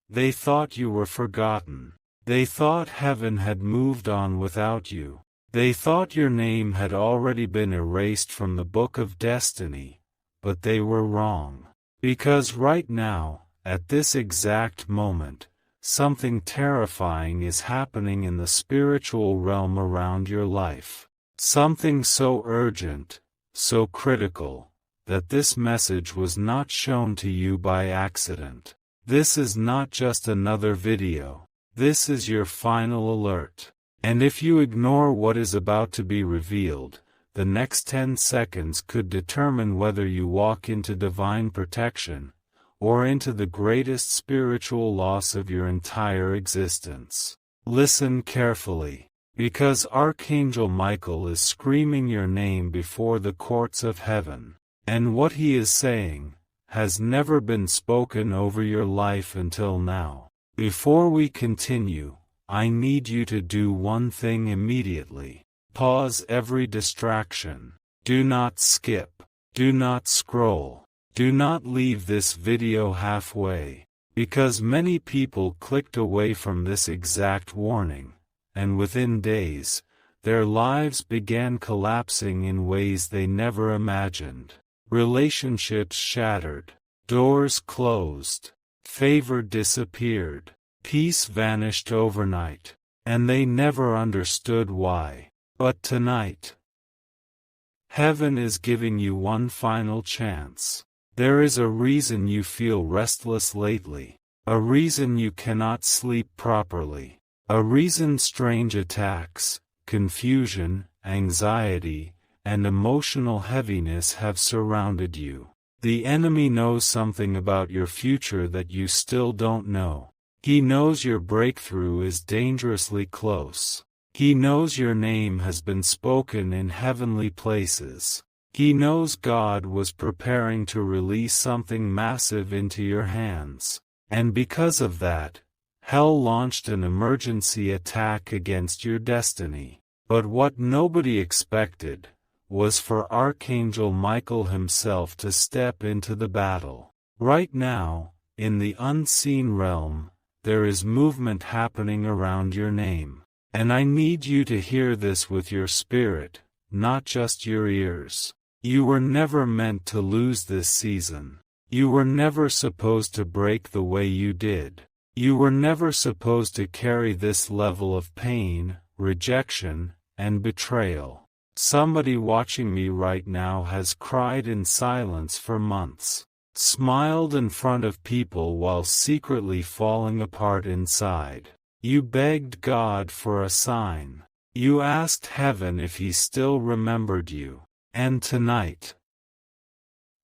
They thought you were forgotten. They thought heaven had moved on without you. They thought your name had already been erased from the book of destiny, but they were wrong. Because right now, at this exact moment, something terrifying is happening in the spiritual realm around your life. Something so urgent, so critical, that this message was not shown to you by accident. This is not just another video. This is your final alert. And if you ignore what is about to be revealed, the next 10 seconds could determine whether you walk into divine protection, or into the greatest spiritual loss of your entire existence. Listen carefully, because Archangel Michael is screaming your name before the courts of heaven, and what he is saying has never been spoken over your life until now. Before we continue, I need you to do one thing immediately. Pause every distraction. Do not skip. Do not scroll. Do not leave this video halfway, because many people clicked away from this exact warning, and within days, their lives began collapsing in ways they never imagined. Relationships shattered, doors closed, favor disappeared, peace vanished overnight, and they never understood why. But tonight, heaven is giving you one final chance. There is a reason you feel restless lately, a reason you cannot sleep properly, a reason strange attacks, confusion, anxiety, and emotional heaviness have surrounded you. The enemy knows something about your future that you still don't know. He knows your breakthrough is dangerously close. He knows your name has been spoken in heavenly places. He knows God was preparing to release something massive into your hands. And because of that, hell launched an emergency attack against your destiny. But what nobody expected was for Archangel Michael himself to step into the battle. Right now, in the unseen realm, there is movement happening around your name. And I need you to hear this with your spirit, not just your ears. You were never meant to lose this season. You were never supposed to break the way you did. You were never supposed to carry this level of pain, rejection, and betrayal. Somebody watching me right now has cried in silence for months, smiled in front of people while secretly falling apart inside. You begged God for a sign. You asked heaven if he still remembered you. And tonight,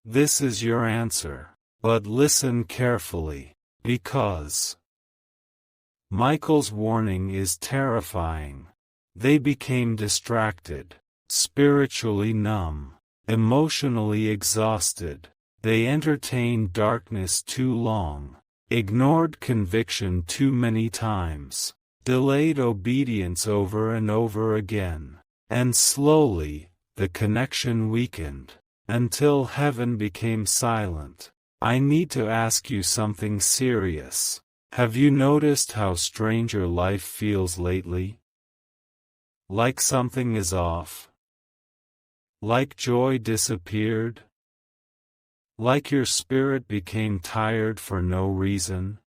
this is your answer. But listen carefully, because Michael's warning is terrifying. They became distracted, spiritually numb, emotionally exhausted. They entertained darkness too long, ignored conviction too many times, delayed obedience over and over again, and slowly, the connection weakened, until heaven became silent. I need to ask you something serious. Have you noticed how strange your life feels lately? Like something is off? Like joy disappeared? Like your spirit became tired for no reason?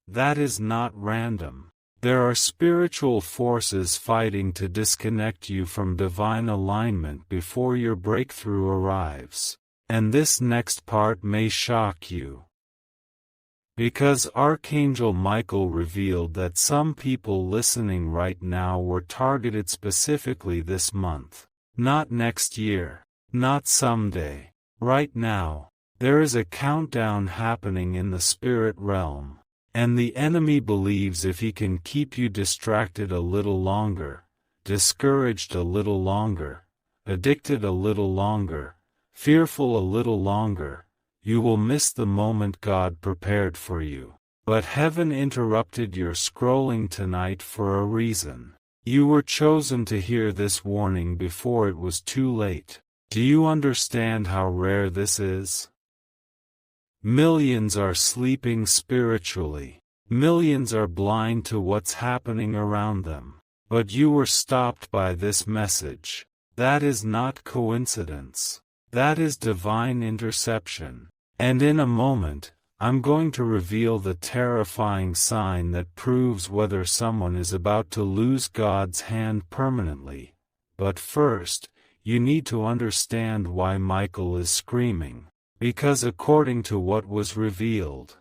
That is not random. There are spiritual forces fighting to disconnect you from divine alignment before your breakthrough arrives. And this next part may shock you. Because Archangel Michael revealed that some people listening right now were targeted specifically this month. Not next year. Not someday. Right now. There is a countdown happening in the spirit realm. And the enemy believes if he can keep you distracted a little longer, discouraged a little longer, addicted a little longer, fearful a little longer, you will miss the moment God prepared for you. But heaven interrupted your scrolling tonight for a reason. You were chosen to hear this warning before it was too late. Do you understand how rare this is? Millions are sleeping spiritually. Millions are blind to what's happening around them. But you were stopped by this message. That is not coincidence. That is divine interception. And in a moment, I'm going to reveal the terrifying sign that proves whether someone is about to lose God's hand permanently. But first, you need to understand why Michael is screaming. Because according to what was revealed,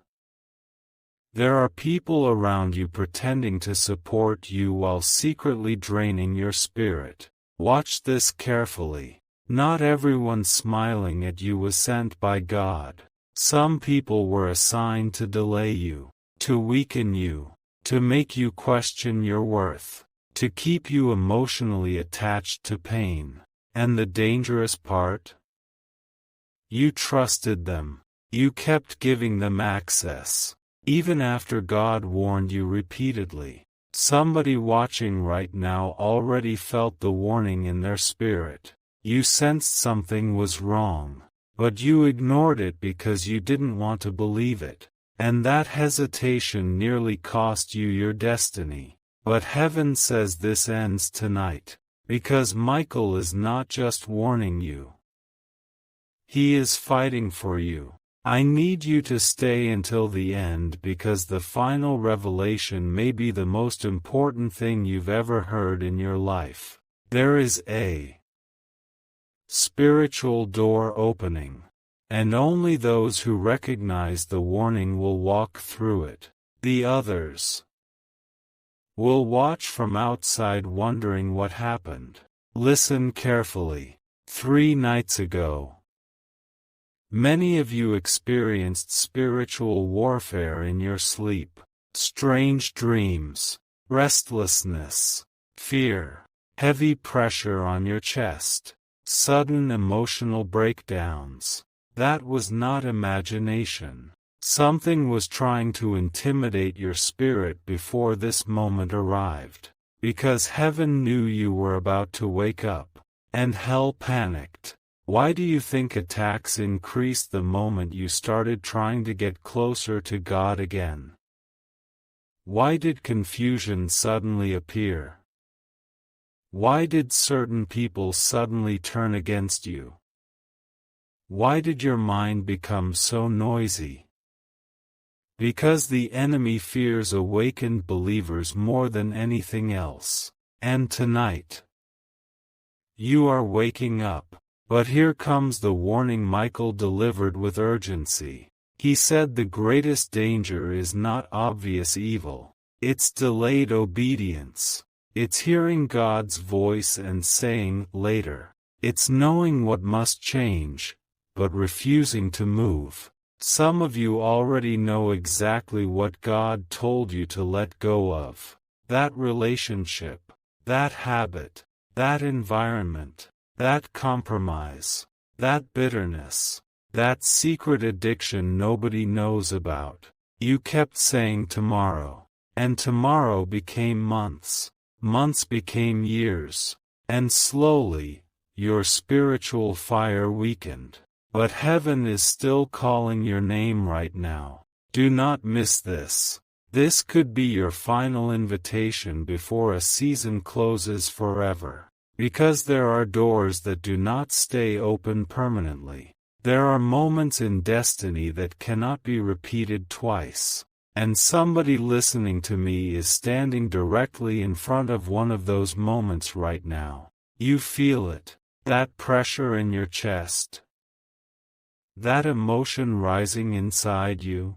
there are people around you pretending to support you while secretly draining your spirit. Watch this carefully. Not everyone smiling at you was sent by God. Some people were assigned to delay you, to weaken you, to make you question your worth, to keep you emotionally attached to pain. And the dangerous part? You trusted them. You kept giving them access. Even after God warned you repeatedly. Somebody watching right now already felt the warning in their spirit. You sensed something was wrong, but you ignored it because you didn't want to believe it. And that hesitation nearly cost you your destiny. But heaven says this ends tonight. Because Michael is not just warning you. He is fighting for you. I need you to stay until the end because the final revelation may be the most important thing you've ever heard in your life. There is a spiritual door opening, and only those who recognize the warning will walk through it. The others will watch from outside wondering what happened. Listen carefully. 3 nights ago, many of you experienced spiritual warfare in your sleep. Strange dreams, restlessness, fear, heavy pressure on your chest, sudden emotional breakdowns. That was not imagination. Something was trying to intimidate your spirit before this moment arrived. Because heaven knew you were about to wake up, and hell panicked. Why do you think attacks increased the moment you started trying to get closer to God again? Why did confusion suddenly appear? Why did certain people suddenly turn against you? Why did your mind become so noisy? Because the enemy fears awakened believers more than anything else. And tonight, you are waking up. But here comes the warning Michael delivered with urgency. He said the greatest danger is not obvious evil. It's delayed obedience. It's hearing God's voice and saying later. It's knowing what must change, but refusing to move. Some of you already know exactly what God told you to let go of. That relationship, that habit, that environment. That compromise, that bitterness, that secret addiction nobody knows about. You kept saying tomorrow, and tomorrow became months, months became years, and slowly, your spiritual fire weakened. But heaven is still calling your name right now. Do not miss this. This could be your final invitation before a season closes forever. Because there are doors that do not stay open permanently. There are moments in destiny that cannot be repeated twice. And somebody listening to me is standing directly in front of one of those moments right now. You feel it. That pressure in your chest. That emotion rising inside you.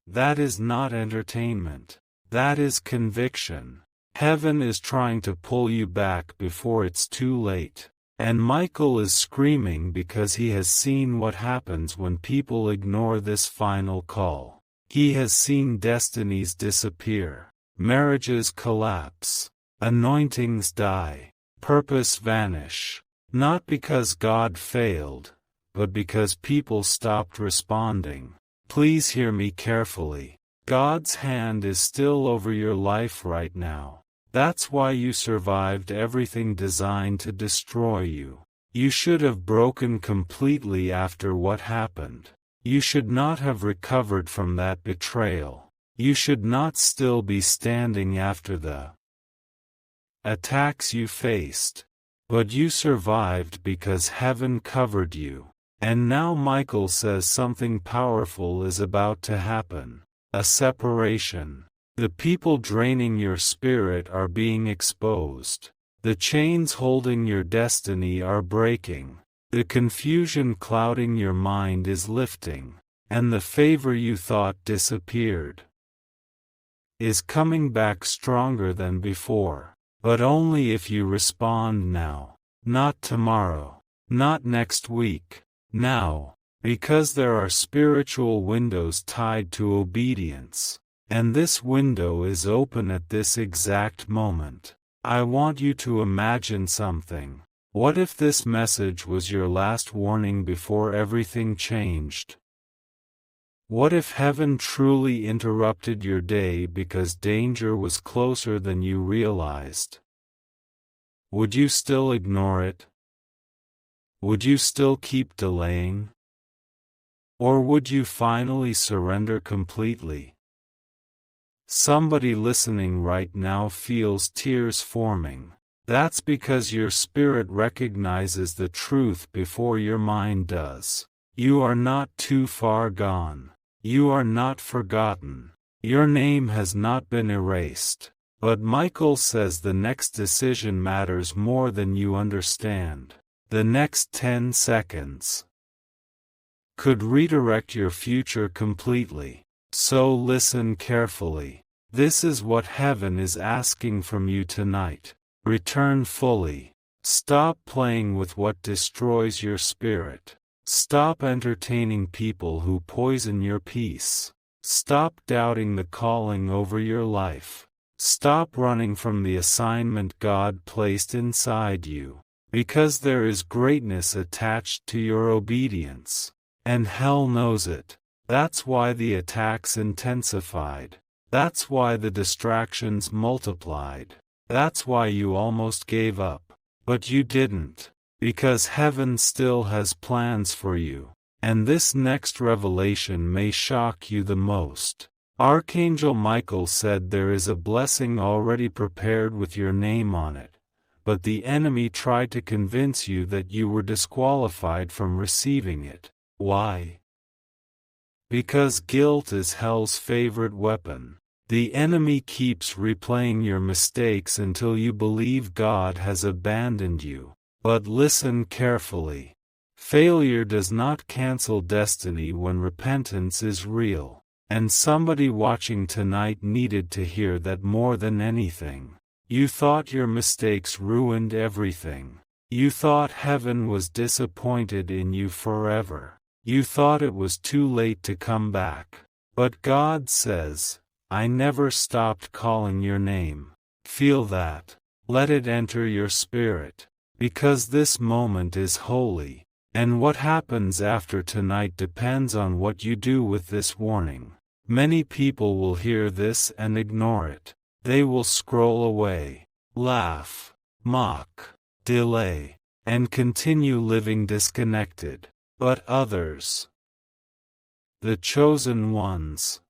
That is not entertainment. That is conviction. Heaven is trying to pull you back before it's too late. And Michael is screaming because he has seen what happens when people ignore this final call. He has seen destinies disappear, marriages collapse, anointings die, purpose vanish. Not because God failed, but because people stopped responding. Please hear me carefully. God's hand is still over your life right now. That's why you survived everything designed to destroy you. You should have broken completely after what happened. You should not have recovered from that betrayal. You should not still be standing after the attacks you faced. But you survived because heaven covered you. And now Michael says something powerful is about to happen. A separation. The people draining your spirit are being exposed. The chains holding your destiny are breaking. The confusion clouding your mind is lifting. And the favor you thought disappeared is coming back stronger than before. But only if you respond now. Not tomorrow. Not next week. Now. Because there are spiritual windows tied to obedience. And this window is open at this exact moment. I want you to imagine something. What if this message was your last warning before everything changed? What if heaven truly interrupted your day because danger was closer than you realized? Would you still ignore it? Would you still keep delaying? Or would you finally surrender completely? Somebody listening right now feels tears forming. That's because your spirit recognizes the truth before your mind does. You are not too far gone. You are not forgotten. Your name has not been erased. But Michael says the next decision matters more than you understand. The next 10 seconds could redirect your future completely. So listen carefully. This is what heaven is asking from you tonight. Return fully. Stop playing with what destroys your spirit. Stop entertaining people who poison your peace. Stop doubting the calling over your life. Stop running from the assignment God placed inside you. Because there is greatness attached to your obedience. And hell knows it. That's why the attacks intensified. That's why the distractions multiplied. That's why you almost gave up. But you didn't. Because heaven still has plans for you. And this next revelation may shock you the most. Archangel Michael said there is a blessing already prepared with your name on it. But the enemy tried to convince you that you were disqualified from receiving it. Why? Because guilt is hell's favorite weapon. The enemy keeps replaying your mistakes until you believe God has abandoned you. But listen carefully. Failure does not cancel destiny when repentance is real. And somebody watching tonight needed to hear that more than anything. You thought your mistakes ruined everything. You thought heaven was disappointed in you forever. You thought it was too late to come back. But God says, I never stopped calling your name. Feel that. Let it enter your spirit. Because this moment is holy. And what happens after tonight depends on what you do with this warning. Many people will hear this and ignore it. They will scroll away, laugh, mock, delay, and continue living disconnected. But others, the chosen ones,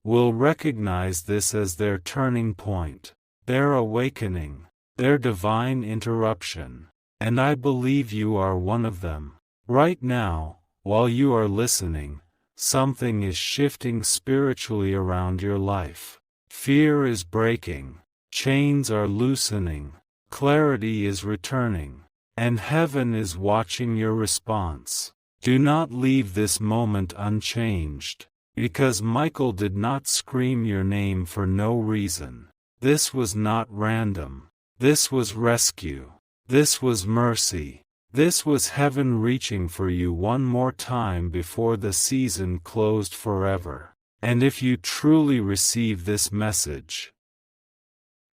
will recognize this as their turning point, their awakening, their divine interruption. And I believe you are one of them. Right now, while you are listening, something is shifting spiritually around your life. Fear is breaking, chains are loosening, clarity is returning, and heaven is watching your response. Do not leave this moment unchanged, because Michael did not scream your name for no reason. This was not random. This was rescue. This was mercy. This was heaven reaching for you one more time before the season closed forever. And if you truly receive this message,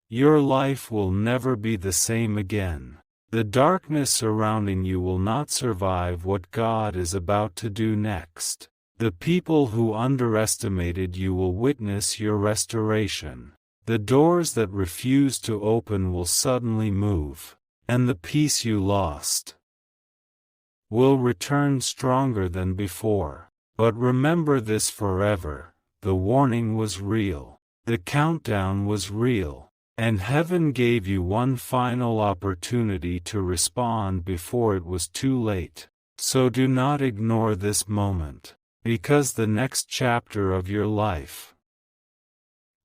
your life will never be the same again. The darkness surrounding you will not survive what God is about to do next. The people who underestimated you will witness your restoration. The doors that refuse to open will suddenly move. And the peace you lost will return stronger than before. But remember this forever: the warning was real. The countdown was real. And heaven gave you one final opportunity to respond before it was too late. So do not ignore this moment, because the next chapter of your life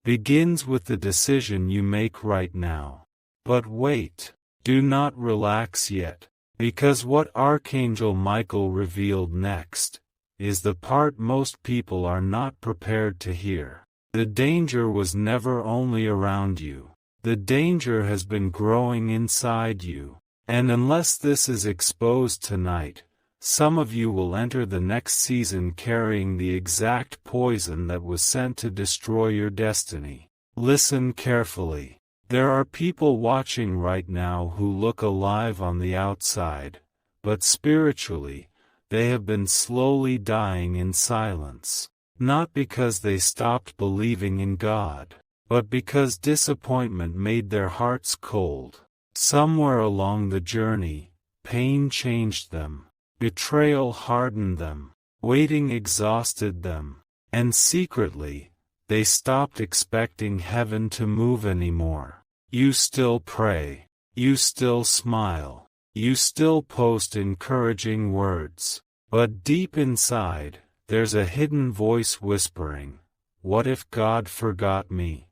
begins with the decision you make right now. But wait, do not relax yet, because what Archangel Michael revealed next is the part most people are not prepared to hear. The danger was never only around you. The danger has been growing inside you. And unless this is exposed tonight, some of you will enter the next season carrying the exact poison that was sent to destroy your destiny. Listen carefully. There are people watching right now who look alive on the outside, but spiritually, they have been slowly dying in silence. Not because they stopped believing in God, but because disappointment made their hearts cold. Somewhere along the journey, pain changed them. Betrayal hardened them, waiting exhausted them, and secretly, they stopped expecting heaven to move anymore. You still pray, you still smile, you still post encouraging words, but deep inside, there's a hidden voice whispering, "What if God forgot me?"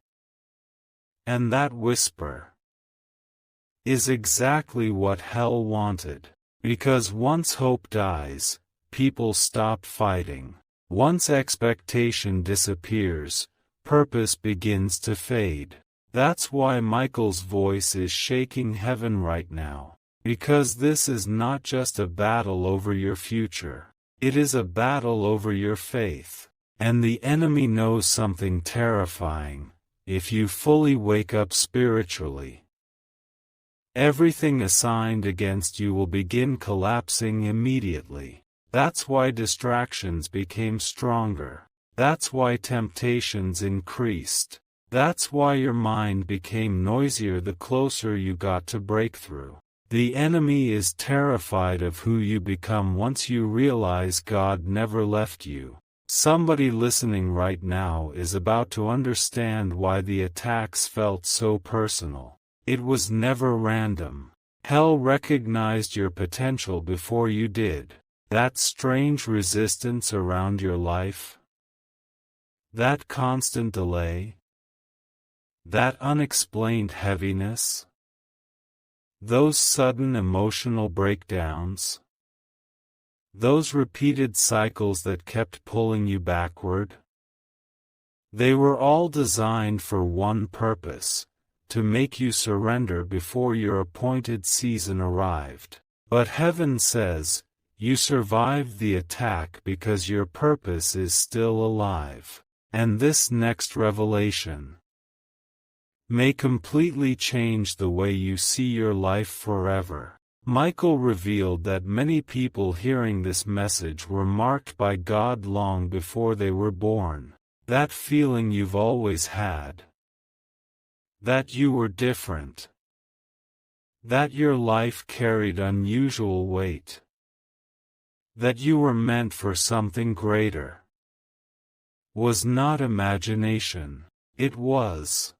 And that whisper is exactly what hell wanted. Because once hope dies, people stop fighting. Once expectation disappears, purpose begins to fade. That's why Michael's voice is shaking heaven right now. Because this is not just a battle over your future. It is a battle over your faith. And the enemy knows something terrifying. If you fully wake up spiritually, everything assigned against you will begin collapsing immediately. That's why distractions became stronger. That's why temptations increased. That's why your mind became noisier the closer you got to breakthrough. The enemy is terrified of who you become once you realize God never left you. Somebody listening right now is about to understand why the attacks felt so personal. It was never random. Hell recognized your potential before you did. That strange resistance around your life, that constant delay, that unexplained heaviness, those sudden emotional breakdowns, those repeated cycles that kept pulling you backward, they were all designed for one purpose: to make you surrender before your appointed season arrived. But heaven says, you survived the attack because your purpose is still alive. And this next revelation may completely change the way you see your life forever. Michael revealed that many people hearing this message were marked by God long before they were born. That feeling you've always had. That you were different. That your life carried unusual weight. That you were meant for something greater. Was not imagination. It was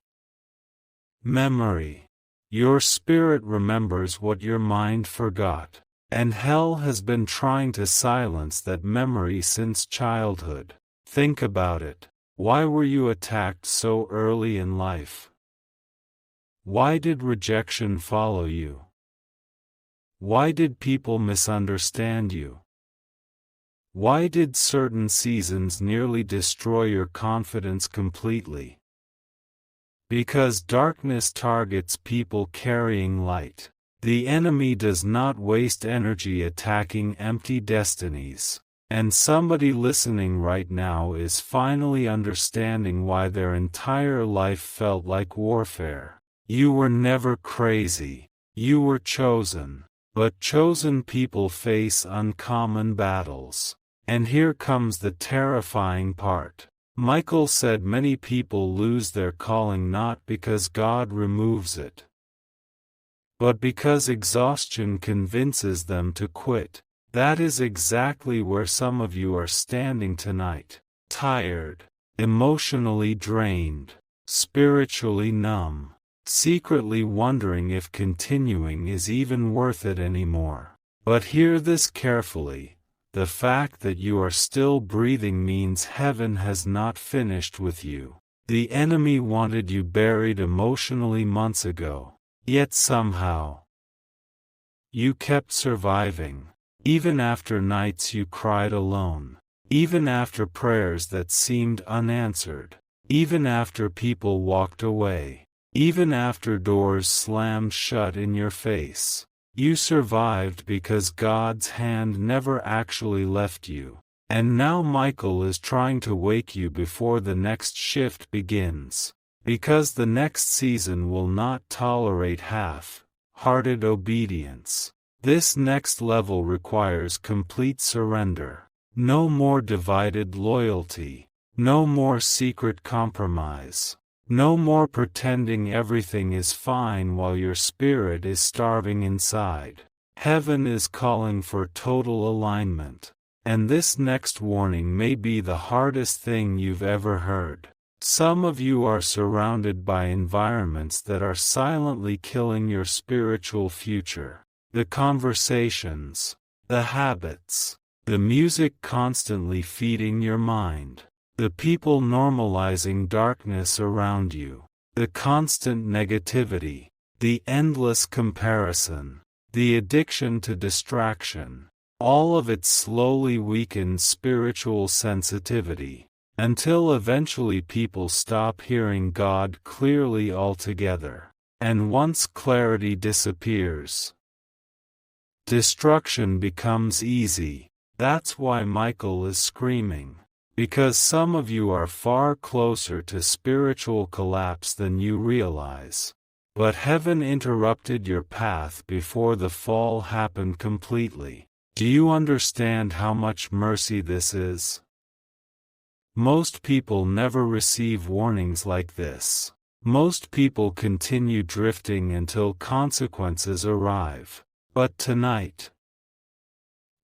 memory. Your spirit remembers what your mind forgot. And hell has been trying to silence that memory since childhood. Think about it. Why were you attacked so early in life? Why did rejection follow you? Why did people misunderstand you? Why did certain seasons nearly destroy your confidence completely? Because darkness targets people carrying light. The enemy does not waste energy attacking empty destinies. And somebody listening right now is finally understanding why their entire life felt like warfare. You were never crazy. You were chosen. But chosen people face uncommon battles. And here comes the terrifying part. Michael said many people lose their calling not because God removes it, but because exhaustion convinces them to quit. That is exactly where some of you are standing tonight. Tired, emotionally drained, spiritually numb, secretly wondering if continuing is even worth it anymore. But hear this carefully. The fact that you are still breathing means heaven has not finished with you. The enemy wanted you buried emotionally months ago, yet somehow you kept surviving, even after nights you cried alone, even after prayers that seemed unanswered, even after people walked away, even after doors slammed shut in your face. You survived because God's hand never actually left you. And now Michael is trying to wake you before the next shift begins. Because the next season will not tolerate half-hearted obedience. This next level requires complete surrender. No more divided loyalty. No more secret compromise. No more pretending everything is fine while your spirit is starving inside. Heaven is calling for total alignment. And this next warning may be the hardest thing you've ever heard. Some of you are surrounded by environments that are silently killing your spiritual future. The conversations, the habits, the music constantly feeding your mind. The people normalizing darkness around you, the constant negativity, the endless comparison, the addiction to distraction, all of it slowly weakens spiritual sensitivity, until eventually people stop hearing God clearly altogether. And once clarity disappears, destruction becomes easy. That's why Michael is screaming. Because some of you are far closer to spiritual collapse than you realize. But heaven interrupted your path before the fall happened completely. Do you understand how much mercy this is? Most people never receive warnings like this. Most people continue drifting until consequences arrive. But tonight,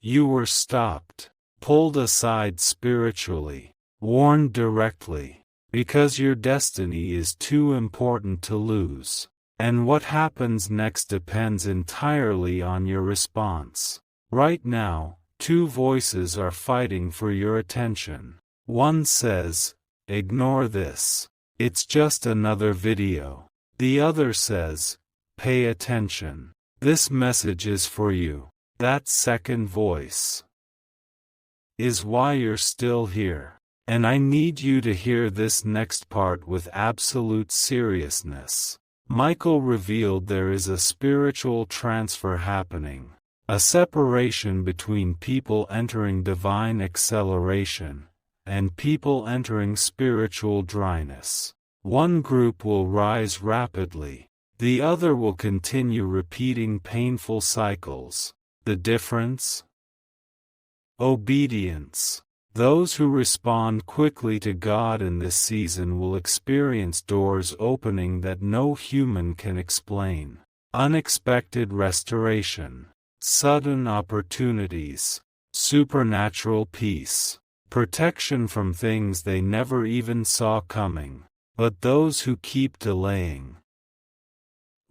you were stopped. Pulled aside spiritually, warned directly, because your destiny is too important to lose. And what happens next depends entirely on your response. Right now, two voices are fighting for your attention. One says, ignore this. It's just another video. The other says, pay attention. This message is for you. That second voice is why you're still here. And I need you to hear this next part with absolute seriousness. Michael revealed there is a spiritual transfer happening, a separation between people entering divine acceleration and people entering spiritual dryness. One group will rise rapidly, the other will continue repeating painful cycles. The difference? Obedience. Those who respond quickly to God in this season will experience doors opening that no human can explain. Unexpected restoration, sudden opportunities, supernatural peace, protection from things they never even saw coming. But those who keep delaying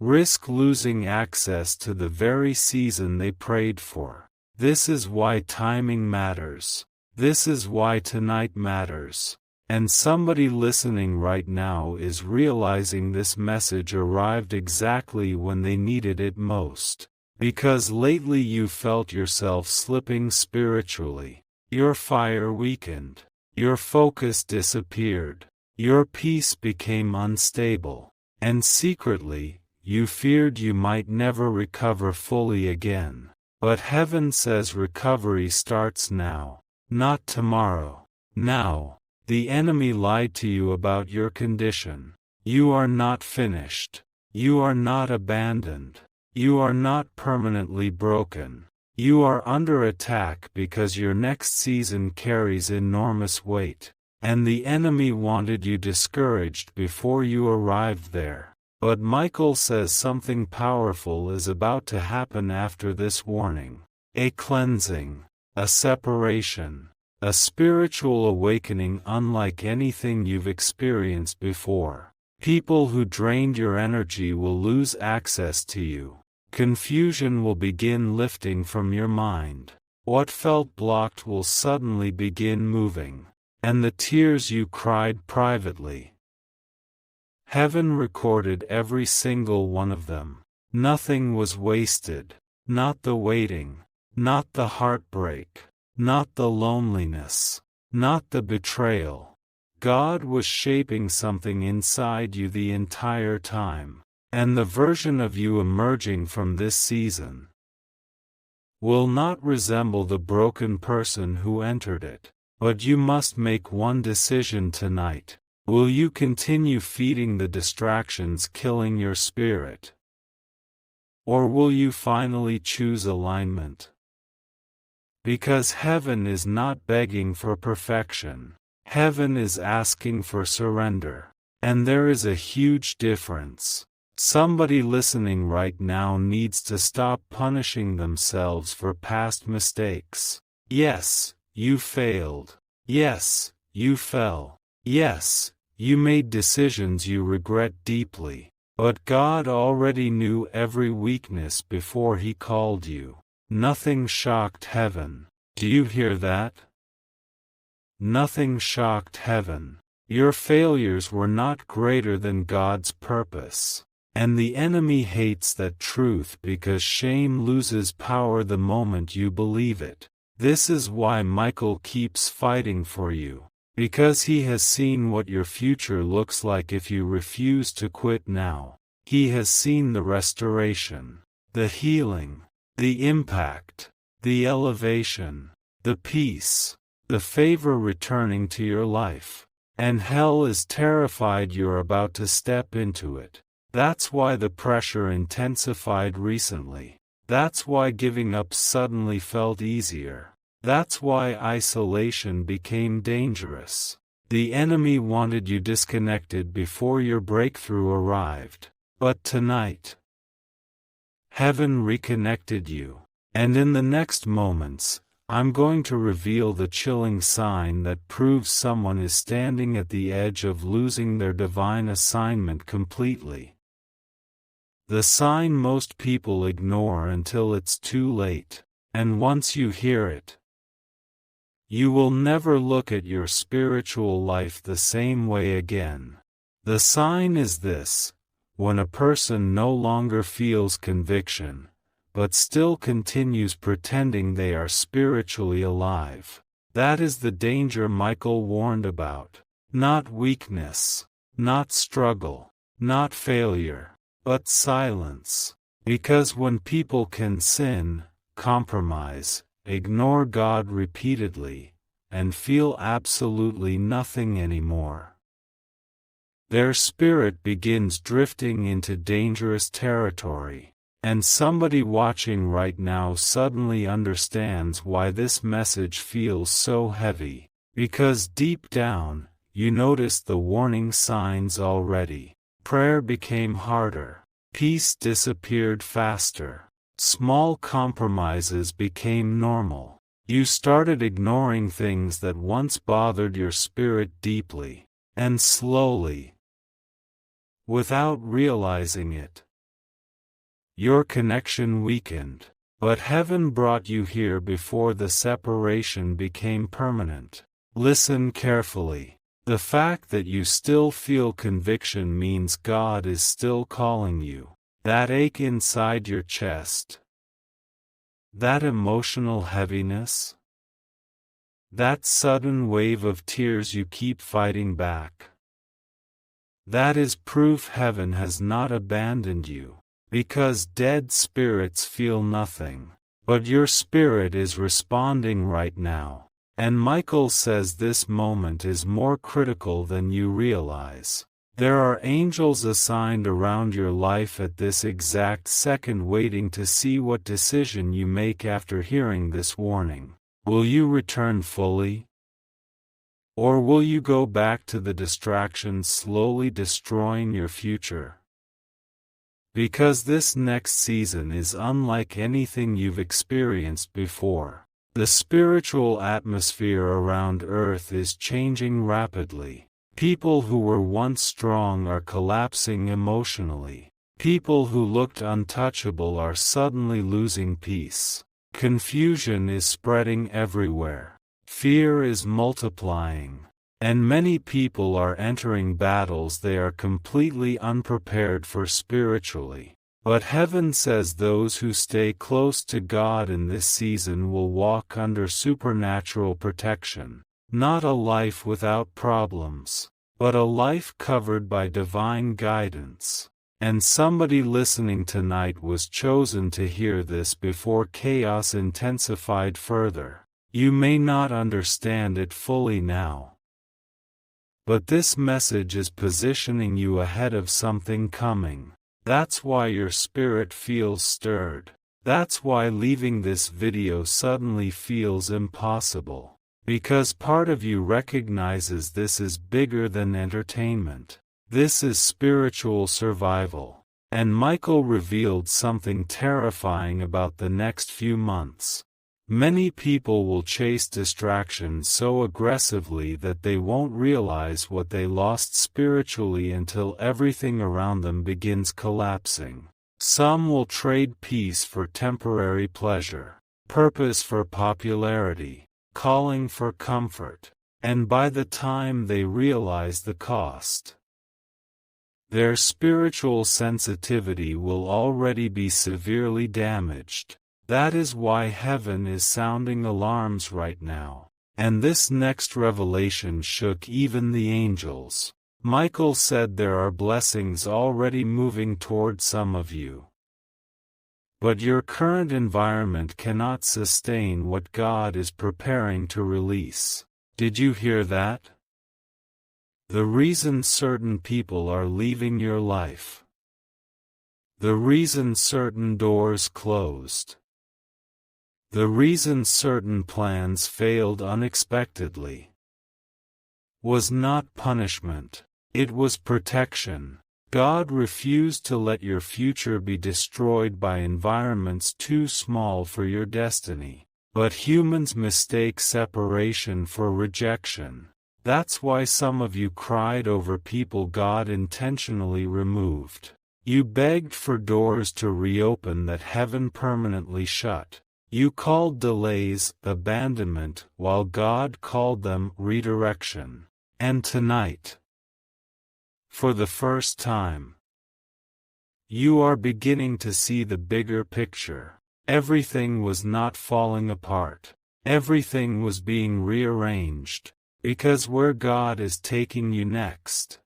risk losing access to the very season they prayed for. This is why timing matters. This is why tonight matters. And somebody listening right now is realizing this message arrived exactly when they needed it most. Because lately you felt yourself slipping spiritually. Your fire weakened. Your focus disappeared. Your peace became unstable. And secretly, you feared you might never recover fully again. But heaven says recovery starts now, not tomorrow. Now. The enemy lied to you about your condition. You are not finished. You are not abandoned. You are not permanently broken. You are under attack because your next season carries enormous weight. And the enemy wanted you discouraged before you arrived there. But Michael says something powerful is about to happen after this warning. A cleansing, a separation, a spiritual awakening unlike anything you've experienced before. People who drained your energy will lose access to you. Confusion will begin lifting from your mind. What felt blocked will suddenly begin moving. And the tears you cried privately, heaven recorded every single one of them. Nothing was wasted. Not the waiting, not the heartbreak, not the loneliness, not the betrayal. God was shaping something inside you the entire time, and the version of you emerging from this season will not resemble the broken person who entered it. But you must make one decision tonight. Will you continue feeding the distractions killing your spirit? Or will you finally choose alignment? Because heaven is not begging for perfection. Heaven is asking for surrender. And there is a huge difference. Somebody listening right now needs to stop punishing themselves for past mistakes. Yes, you failed. Yes, you fell. Yes, you made decisions you regret deeply. But God already knew every weakness before He called you. Nothing shocked heaven. Do you hear that? Nothing shocked heaven. Your failures were not greater than God's purpose. And the enemy hates that truth because shame loses power the moment you believe it. This is why Michael keeps fighting for you. Because he has seen what your future looks like if you refuse to quit now. He has seen the restoration, the healing, the impact, the elevation, the peace, the favor returning to your life. And hell is terrified you're about to step into it. That's why the pressure intensified recently. That's why giving up suddenly felt easier. That's why isolation became dangerous. The enemy wanted you disconnected before your breakthrough arrived. But tonight, heaven reconnected you. And in the next moments, I'm going to reveal the chilling sign that proves someone is standing at the edge of losing their divine assignment completely. The sign most people ignore until it's too late, and once you hear it, you will never look at your spiritual life the same way again. The sign is this: when a person no longer feels conviction, but still continues pretending they are spiritually alive. That is the danger Michael warned about. Not weakness, not struggle, not failure, but silence. Because when people can sin, compromise, ignore God repeatedly, and feel absolutely nothing anymore, their spirit begins drifting into dangerous territory. And somebody watching right now suddenly understands why this message feels so heavy. Because deep down, you noticed the warning signs already. Prayer became harder. Peace disappeared faster. Small compromises became normal. You started ignoring things that once bothered your spirit deeply. And slowly, without realizing it, your connection weakened. But heaven brought you here before the separation became permanent. Listen carefully. The fact that you still feel conviction means God is still calling you. That ache inside your chest, that emotional heaviness, that sudden wave of tears you keep fighting back, that is proof heaven has not abandoned you. Because dead spirits feel nothing. But your spirit is responding right now. And Michael says this moment is more critical than you realize. There are angels assigned around your life at this exact second waiting to see what decision you make after hearing this warning. Will you return fully? Or will you go back to the distractions slowly destroying your future? Because this next season is unlike anything you've experienced before. The spiritual atmosphere around Earth is changing rapidly. People who were once strong are collapsing emotionally. People who looked untouchable are suddenly losing peace. Confusion is spreading everywhere. Fear is multiplying. And many people are entering battles they are completely unprepared for spiritually. But heaven says those who stay close to God in this season will walk under supernatural protection. Not a life without problems, but a life covered by divine guidance. And somebody listening tonight was chosen to hear this before chaos intensified further. You may not understand it fully now, but this message is positioning you ahead of something coming. That's why your spirit feels stirred. That's why leaving this video suddenly feels impossible. Because part of you recognizes this is bigger than entertainment. This is spiritual survival. And Michael revealed something terrifying about the next few months. Many people will chase distraction so aggressively that they won't realize what they lost spiritually until everything around them begins collapsing. Some will trade peace for temporary pleasure, purpose for popularity, calling for comfort, and by the time they realize the cost, their spiritual sensitivity will already be severely damaged. That is why heaven is sounding alarms right now. And this next revelation shook even the angels. Michael said there are blessings already moving toward some of you. But your current environment cannot sustain what God is preparing to release. Did you hear that? The reason certain people are leaving your life. The reason certain doors closed. The reason certain plans failed unexpectedly was not punishment, it was protection. God refused to let your future be destroyed by environments too small for your destiny. But humans mistake separation for rejection. That's why some of you cried over people God intentionally removed. You begged for doors to reopen that heaven permanently shut. You called delays abandonment while God called them redirection. And tonight, for the first time, you are beginning to see the bigger picture. Everything was not falling apart. Everything was being rearranged. Because where God is taking you next,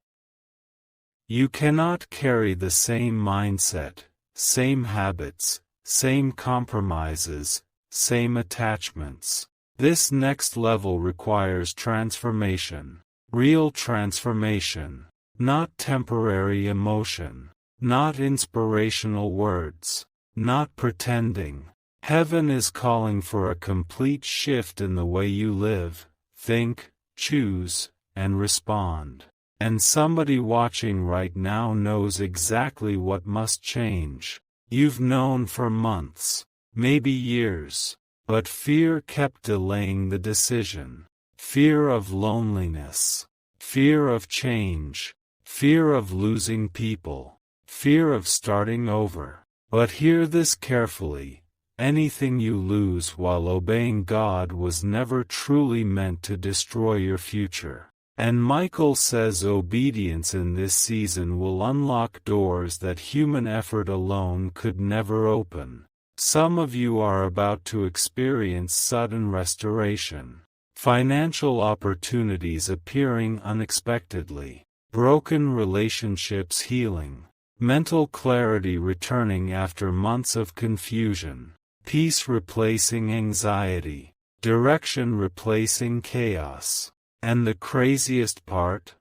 you cannot carry the same mindset, same habits, same compromises, same attachments. This next level requires transformation, real transformation, not temporary emotion, not inspirational words, not pretending. Heaven is calling for a complete shift in the way you live, think, choose, and respond. And somebody watching right now knows exactly what must change. You've known for months, maybe years, but fear kept delaying the decision. Fear of loneliness, fear of change, fear of losing people, fear of starting over. But hear this carefully. Anything you lose while obeying God was never truly meant to destroy your future. And Michael says obedience in this season will unlock doors that human effort alone could never open. Some of you are about to experience sudden restoration. Financial opportunities appearing unexpectedly. Broken relationships healing. Mental clarity returning after months of confusion. Peace replacing anxiety. Direction replacing chaos. And the craziest part?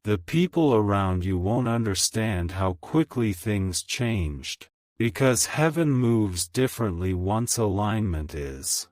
The people around you won't understand how quickly things changed, because heaven moves differently once alignment is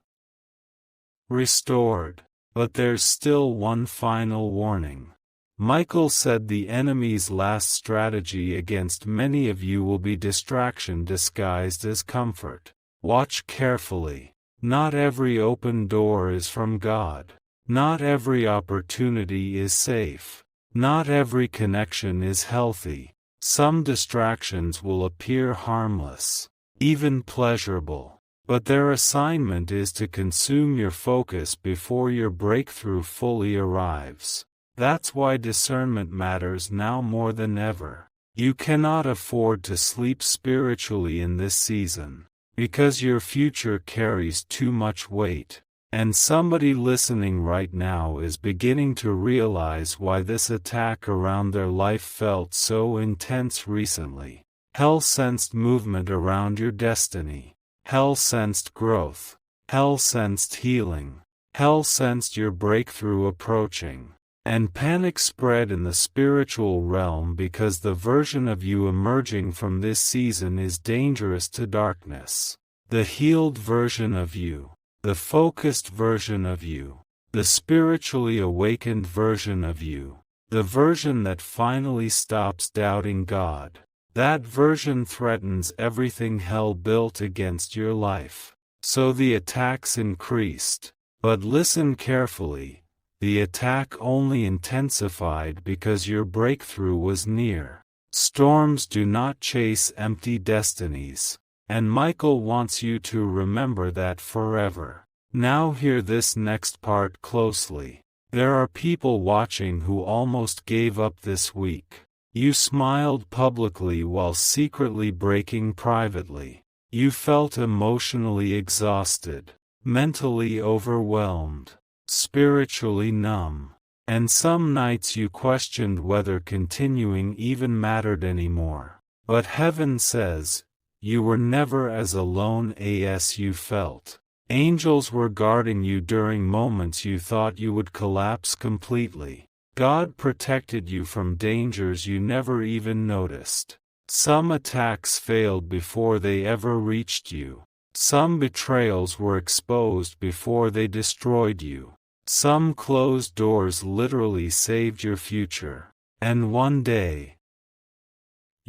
restored. But there's still one final warning. Michael said the enemy's last strategy against many of you will be distraction disguised as comfort. Watch carefully. Not every open door is from God. Not every opportunity is safe. Not every connection is healthy. Some distractions will appear harmless, even pleasurable, but their assignment is to consume your focus before your breakthrough fully arrives. That's why discernment matters now more than ever. You cannot afford to sleep spiritually in this season, because your future carries too much weight. And somebody listening right now is beginning to realize why this attack around their life felt so intense recently. Hell sensed movement around your destiny. Hell sensed growth. Hell sensed healing. Hell sensed your breakthrough approaching. And panic spread in the spiritual realm because the version of you emerging from this season is dangerous to darkness. The healed version of you. The focused version of you, the spiritually awakened version of you, the version that finally stops doubting God. That version threatens everything hell built against your life. So the attacks increased. But listen carefully, the attack only intensified because your breakthrough was near. Storms do not chase empty destinies. And Michael wants you to remember that forever. Now hear this next part closely. There are people watching who almost gave up this week. You smiled publicly while secretly breaking privately. You felt emotionally exhausted, mentally overwhelmed, spiritually numb. And some nights you questioned whether continuing even mattered anymore. But heaven says, you were never as alone as you felt. Angels were guarding you during moments you thought you would collapse completely. God protected you from dangers you never even noticed. Some attacks failed before they ever reached you. Some betrayals were exposed before they destroyed you. Some closed doors literally saved your future. And one day,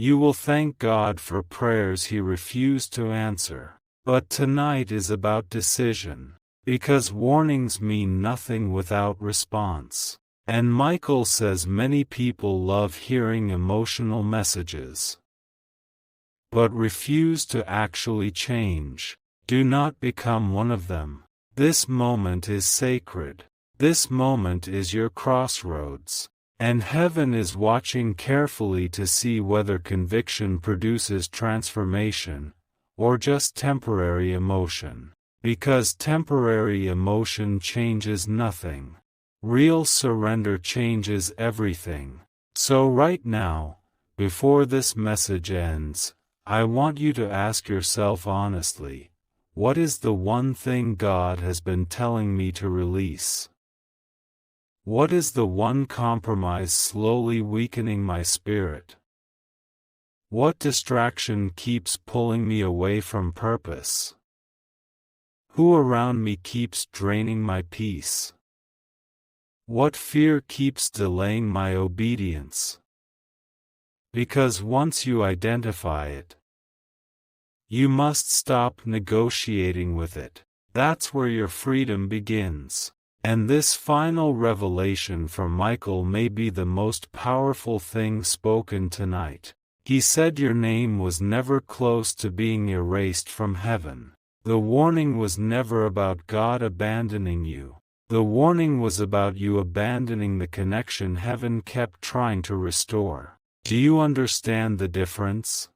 you will thank God for prayers He refused to answer. But tonight is about decision, because warnings mean nothing without response. And Michael says many people love hearing emotional messages, but refuse to actually change. Do not become one of them. This moment is sacred. This moment is your crossroads. And heaven is watching carefully to see whether conviction produces transformation, or just temporary emotion. Because temporary emotion changes nothing. Real surrender changes everything. So right now, before this message ends, I want you to ask yourself honestly, what is the one thing God has been telling me to release? What is the one compromise slowly weakening my spirit? What distraction keeps pulling me away from purpose? Who around me keeps draining my peace? What fear keeps delaying my obedience? Because once you identify it, you must stop negotiating with it. That's where your freedom begins. And this final revelation from Michael may be the most powerful thing spoken tonight. He said your name was never close to being erased from heaven. The warning was never about God abandoning you. The warning was about you abandoning the connection heaven kept trying to restore. Do you understand the difference?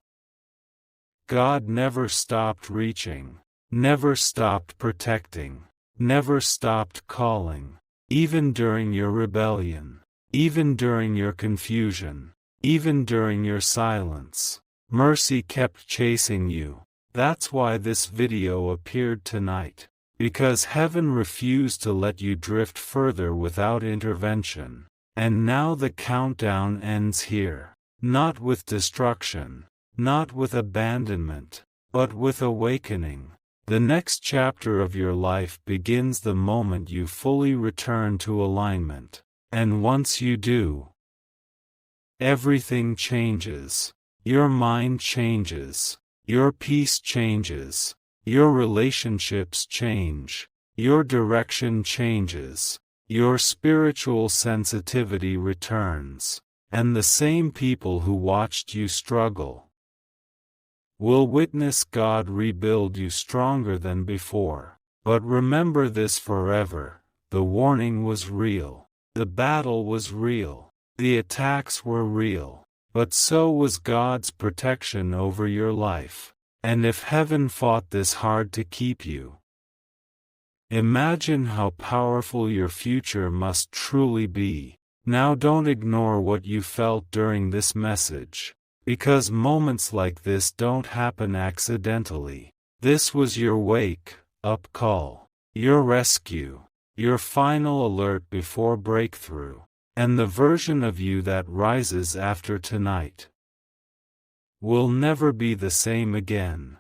God never stopped reaching, never stopped protecting. Never stopped calling, even during your rebellion, even during your confusion, even during your silence. Mercy kept chasing you. That's why this video appeared tonight. Because heaven refused to let you drift further without intervention. And now the countdown ends here. Not with destruction, not with abandonment, but with awakening. The next chapter of your life begins the moment you fully return to alignment. And once you do, everything changes. Your mind changes. Your peace changes. Your relationships change. Your direction changes. Your spiritual sensitivity returns. And the same people who watched you struggle will witness God rebuild you stronger than before. But remember this forever: the warning was real. The battle was real. The attacks were real. But so was God's protection over your life. And if heaven fought this hard to keep you, imagine how powerful your future must truly be. Now don't ignore what you felt during this message, because moments like this don't happen accidentally. This was your wake-up call, your rescue, your final alert before breakthrough, and the version of you that rises after tonight will never be the same again.